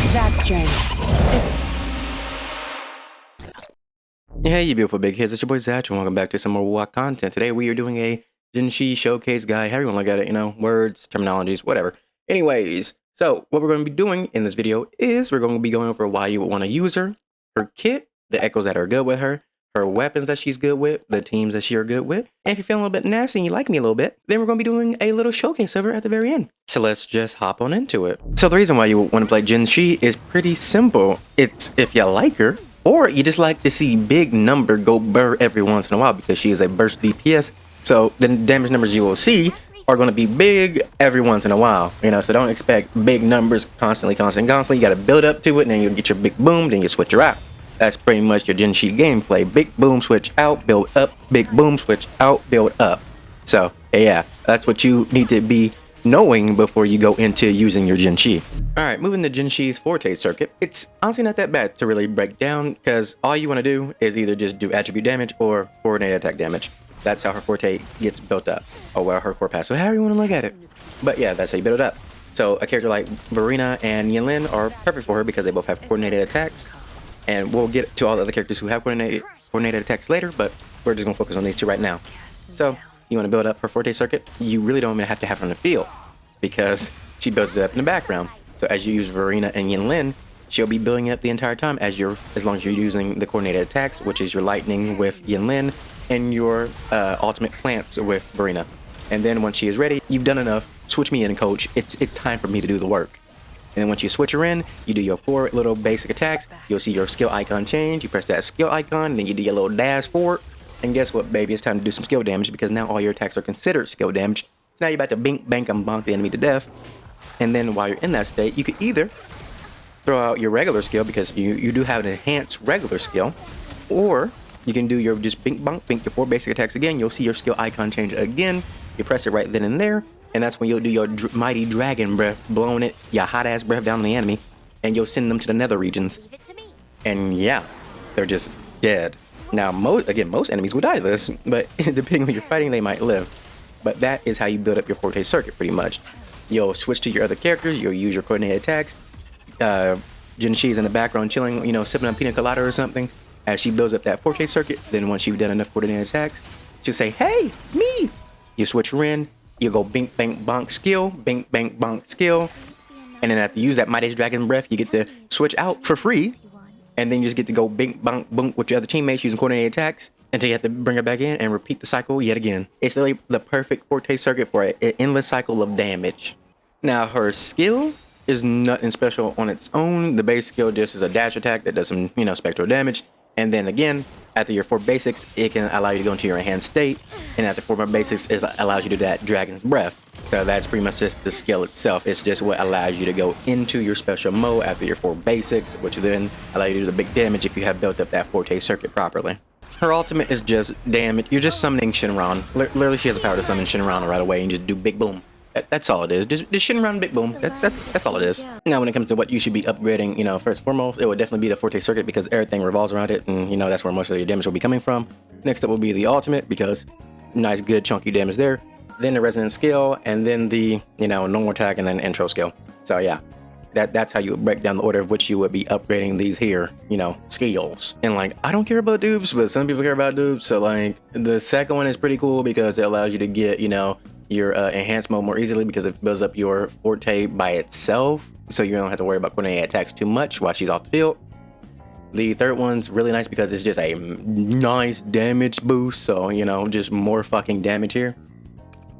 Zapstring. Hey, you beautiful big kids, it's your boy Zatchul, and welcome back to some more wuwa content. Today we are doing a Jinhsi Showcase guide. How you want to look at it, you know, words, terminologies, whatever. Anyways, so what we're going to be doing in this video is we're going to be going over why you would want to use her kit, the echoes that are good with her weapons that she's good with, the teams that she are good with, and if you're feeling a little bit nasty and you like me a little bit, then we're going to be doing a little showcase of her at the very end. So let's just hop on into it. So the reason why you want to play Jinhsi is pretty simple. It's if you like her, or you just like to see big number go burr every once in a while because she is a burst DPS. So the damage numbers you will see are going to be big every once in a while, you know, so don't expect big numbers constantly. You got to build up to it, and then you get your big boom, then you switch her out. That's pretty much your Jinhsi gameplay. Big boom, switch out, build up. Big boom, switch out, build up. So yeah, that's what you need to be knowing before you go into using your Jinhsi. Alright, moving to Jinhsi's Forte circuit. It's honestly not that bad to really break down, because all you want to do is either just do attribute damage or coordinated attack damage. That's how her Forte gets built up. Or well, her core pass. So however you want to look at it. But yeah, that's how you build it up. So a character like Verena and Yinlin are perfect for her because they both have coordinated attacks. And we'll get to all the other characters who have coordinated attacks later, but we're just going to focus on these two right now. So, you want to build up her Forte circuit, you really don't even have to have her in the field, because she builds it up in the background. So as you use Verena and Yinlin, she'll be building it up the entire time as long as you're using the coordinated attacks, which is your lightning with Yinlin, and your ultimate plants with Verena. And then once she is ready, you've done enough, switch me in, coach, it's time for me to do the work. And then once you switch her in, you do your 4 little basic attacks. You'll see your skill icon change. You press that skill icon, then you do your little dash forward. And guess what, baby? It's time to do some skill damage, because now all your attacks are considered skill damage. So now you're about to bink, bank, and bonk the enemy to death. And then while you're in that state, you could either throw out your regular skill, because you do have an enhanced regular skill, or you can do your just bink, bonk, bink, your 4 basic attacks again. You'll see your skill icon change again. You press it right then and there. And that's when you'll do your mighty dragon breath, blowing it, your hot ass breath down on the enemy, and you'll send them to the nether regions. And yeah, they're just dead. Now, most enemies will die to this, but depending on who you're fighting, they might live. But that is how you build up your Forte circuit, pretty much. You'll switch to your other characters, you'll use your coordinated attacks. Jinhsi's in the background chilling, you know, sipping on pina colada or something. As she builds up that Forte circuit, then once you've done enough coordinated attacks, she'll say, "Hey, me!" You switch her in. You go bink, bank, bonk, skill, bink, bank, bonk, skill. And then after you use that Mighty Dragon Breath, you get to switch out for free. And then you just get to go bink, bonk, bonk with your other teammates using coordinated attacks until you have to bring it back in and repeat the cycle yet again. It's really the perfect Forte circuit for an endless cycle of damage. Now, her skill is nothing special on its own. The base skill just is a dash attack that does some, you know, spectral damage. And then again, after your 4 basics, it can allow you to go into your enhanced state. And after 4 more basics, it allows you to do that Dragon's Breath. So that's pretty much just the skill itself. It's just what allows you to go into your special mode after your 4 basics, which then allow you to do the big damage if you have built up that Forte circuit properly. Her ultimate is just damage. You're just summoning Shinran. Literally, she has the power to summon Shinran right away and just do big boom. That's all it is. Just Shinran, big boom. That's all it is. Now, when it comes to what you should be upgrading, you know, first and foremost, it would definitely be the Forte circuit, because everything revolves around it, and you know that's where most of your damage will be coming from. Next up will be the ultimate, because nice, good, chunky damage there. Then the resonant skill, and then the, you know, normal attack, and then intro skill. So yeah, that's how you would break down the order of which you would be upgrading these here, you know, skills. And like, I don't care about dupes, but some people care about dupes. So like, the second one is pretty cool because it allows you to get, you know, your enhanced mode more easily, because it builds up your Forte by itself, so you don't have to worry about coordinated attacks too much while she's off the field. The third one's really nice because it's just a nice damage boost, so you know, just more fucking damage here.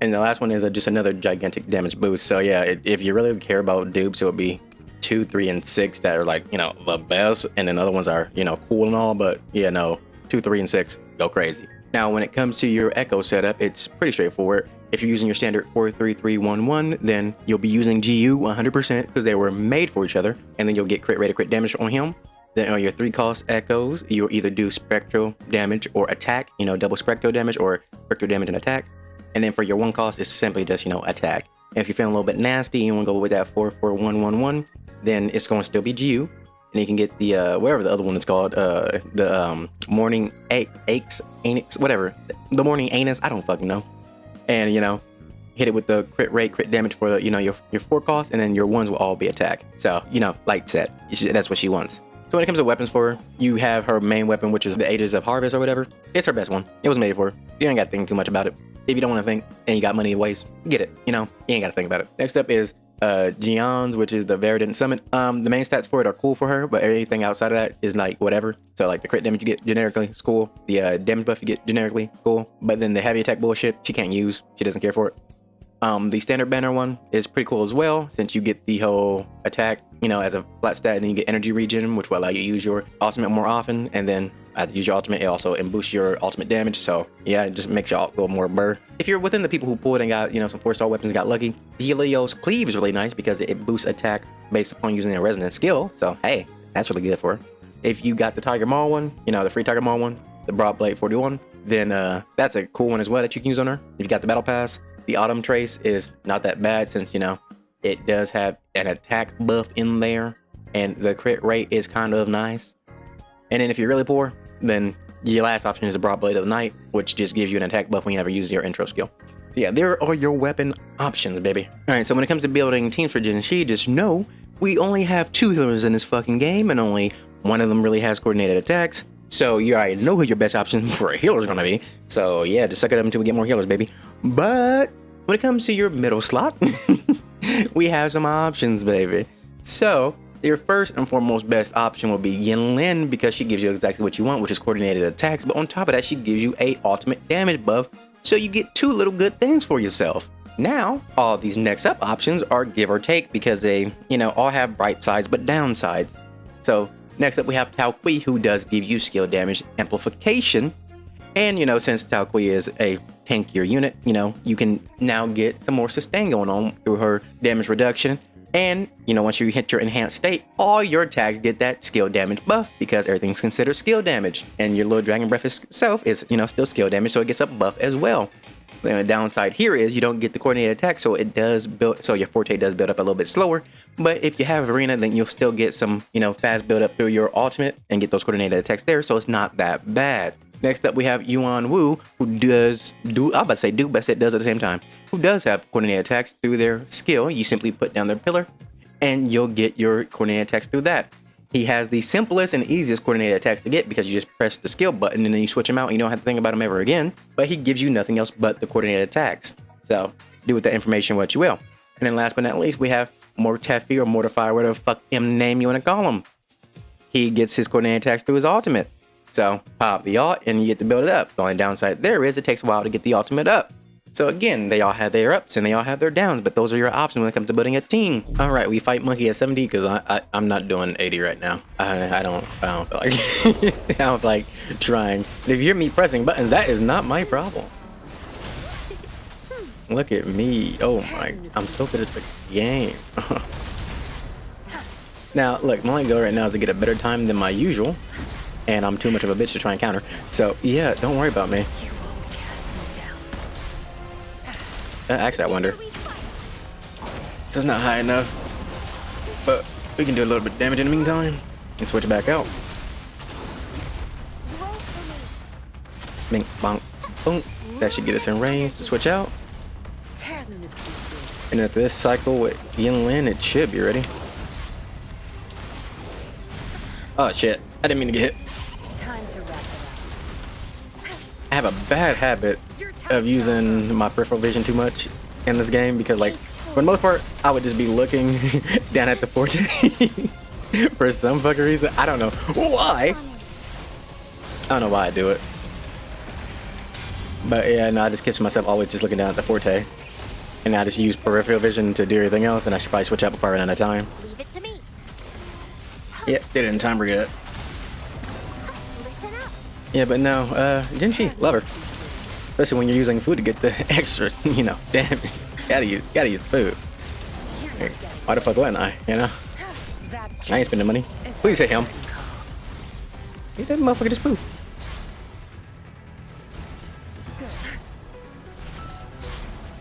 And the last one is just another gigantic damage boost. So yeah, if you really care about dupes, it would be 2, 3, and 6 that are like, you know, the best, and then other ones are, you know, cool and all, but yeah, no, 2, 3, and 6 go crazy. Now, when it comes to your echo setup, it's pretty straightforward. If you're using your standard 4-3-3-1-1, then you'll be using GU 100% because they were made for each other, and then you'll get crit rate of crit damage on him. Then on your 3 cost echoes, you'll either do spectral damage or attack, you know, double spectral damage or spectral damage and attack. And then for your 1 cost, it's simply just, you know, attack. And if you're feeling a little bit nasty, you want to go with that 4-4-1-1-1, then it's going to still be GU. And you can get the, whatever the other one is called, the morning aches, anus, whatever. The morning anus, I don't fucking know. And, you know, hit it with the crit rate, crit damage for your 4 cost, and then your ones will all be attack. So light set. That's what she wants. So when it comes to weapons for her, you have her main weapon, which is the Ages of Harvest or whatever. It's her best one. It was made for her. You ain't got to think too much about it. If you don't want to think and you got money to waste, get it. You ain't got to think about it. Next up is Geon's, which is the Verdant Summit. The main stats for it are cool for her, but anything outside of that is like whatever. So like the crit damage you get generically is cool. The damage buff you get generically cool. But then the heavy attack bullshit she can't use. She doesn't care for it. The standard banner one is pretty cool as well, since you get the whole attack, as a flat stat, and then you get energy regen, which will allow you to use your ultimate more often, and then after you use your ultimate, it also boosts your ultimate damage. So yeah, it just makes you all go more burr. If you're within the people who pulled and got, some 4-star weapons and got lucky, Helios Cleave is really nice because it boosts attack based upon using their resonant skill. So hey, that's really good for her. If you got the Tiger Maul one, the free Tiger Maul one, the Broad Blade 41, then that's a cool one as well that you can use on her. If you got the Battle Pass, the Autumn Trace is not that bad since, it does have an attack buff in there, and the crit rate is kind of nice. And then if you're really poor, then your last option is a Broad Blade of the Night, which just gives you an attack buff when you ever use your intro skill. So yeah, there are your weapon options, baby. Alright, so when it comes to building teams for Jinhsi, just know we only have 2 healers in this fucking game, and only one of them really has coordinated attacks. So you already know who your best option for a healer is going to be. So yeah, just suck it up until we get more healers, baby. But when it comes to your middle slot, we have some options, baby. So your first and foremost best option will be Yinlin, because she gives you exactly what you want, which is coordinated attacks. But on top of that, she gives you a ultimate damage buff. So you get 2 little good things for yourself. Now, all these next up options are give or take, because they, all have bright sides but downsides. So next up we have Tao Kui, who does give you skill damage amplification. And, since Tao Kui is a tankier unit, you can now get some more sustain going on through her damage reduction. And, once you hit your enhanced state, all your attacks get that skill damage buff, because everything's considered skill damage. And your little dragon breath itself is, still skill damage, so it gets a buff as well. The downside here is you don't get the coordinated attack, so it does build, so your forte does build up a little bit slower. But if you have arena, then you'll still get some, fast build up through your ultimate and get those coordinated attacks there, so it's not that bad. Next up, we have Yuan Wu, who does at the same time, who does have coordinated attacks through their skill. You simply put down their pillar, and you'll get your coordinated attacks through that. He has the simplest and easiest coordinated attacks to get, because you just press the skill button and then you switch him out and you don't have to think about him ever again. But he gives you nothing else but the coordinated attacks. So do with that information what you will. And then last but not least, we have Mortefi or Mortify, whatever the fuck name you want to call him. He gets his coordinated attacks through his ultimate. So pop the ult and you get to build it up. The only downside there is it takes a while to get the ultimate up. So again, they all have their ups and they all have their downs, but those are your options when it comes to building a team. All right, we fight Monkey at 70 because I'm not doing 80 right now. I don't feel like I don't feel like trying. If you hear me pressing buttons, that is not my problem. Look at me. Oh my, I'm so good at the game. Now, look, my only goal right now is to get a better time than my usual. And I'm too much of a bitch to try and counter. So yeah, don't worry about me. Actually, I wonder. This is not high enough. But we can do a little bit of damage in the meantime. And switch back out. Bing, bonk, boom. That should get us in range to switch out. And at this cycle with Yinlin, it should be ready. Oh shit, I didn't mean to get hit. I have a bad habit of using my peripheral vision too much in this game, because like for the most part I would just be looking down at the forte for some fucking reason. I don't know why. I don't know why I do it. But yeah, no, I just catch myself always just looking down at the forte. And I just use peripheral vision to do everything else, and I should probably switch out before I run out of time. Leave it to me. Yep, did it in time, we're good. Yeah, but no, Jinhsi, love her. Especially when you're using food to get the extra, damage. Gotta use food. Like, why the fuck wouldn't I, I ain't spending money. Please hit him. Get that motherfucker just poof.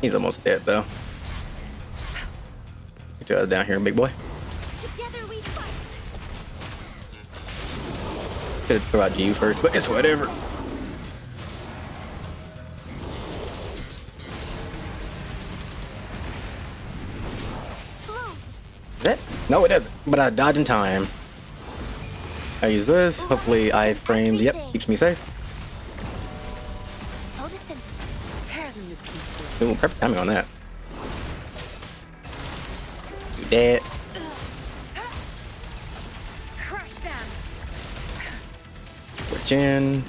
He's almost dead, though. Get your ass down here, big boy. Could throw out GU first, but it's whatever. No, it doesn't. But I dodge in time. I use this. Hopefully, iframes. Yep, keeps me safe. Ooh, perfect timing on that. You dead. Switch in.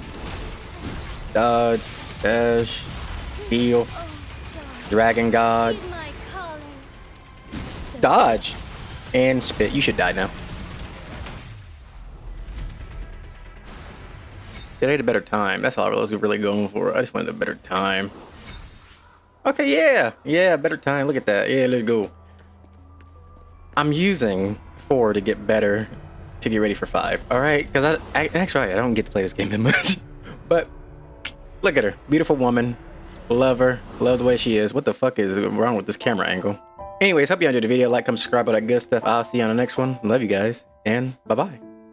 Dodge. Dash. Heal. Dragon God. Dodge. And spit. You should die now. Did I had a better time? That's all I was really going for. I just wanted a better time. Okay, yeah. Yeah, better time. Look at that. Yeah, let's go. I'm using 4 to get better to get ready for 5. Alright? Because actually, I don't get to play this game that much. But look at her. Beautiful woman. Love her. Love the way she is. What the fuck is wrong with this camera angle? Anyways, hope you enjoyed the video. Like, comment, subscribe, all that good stuff. I'll see you on the next one. Love you guys. And bye-bye.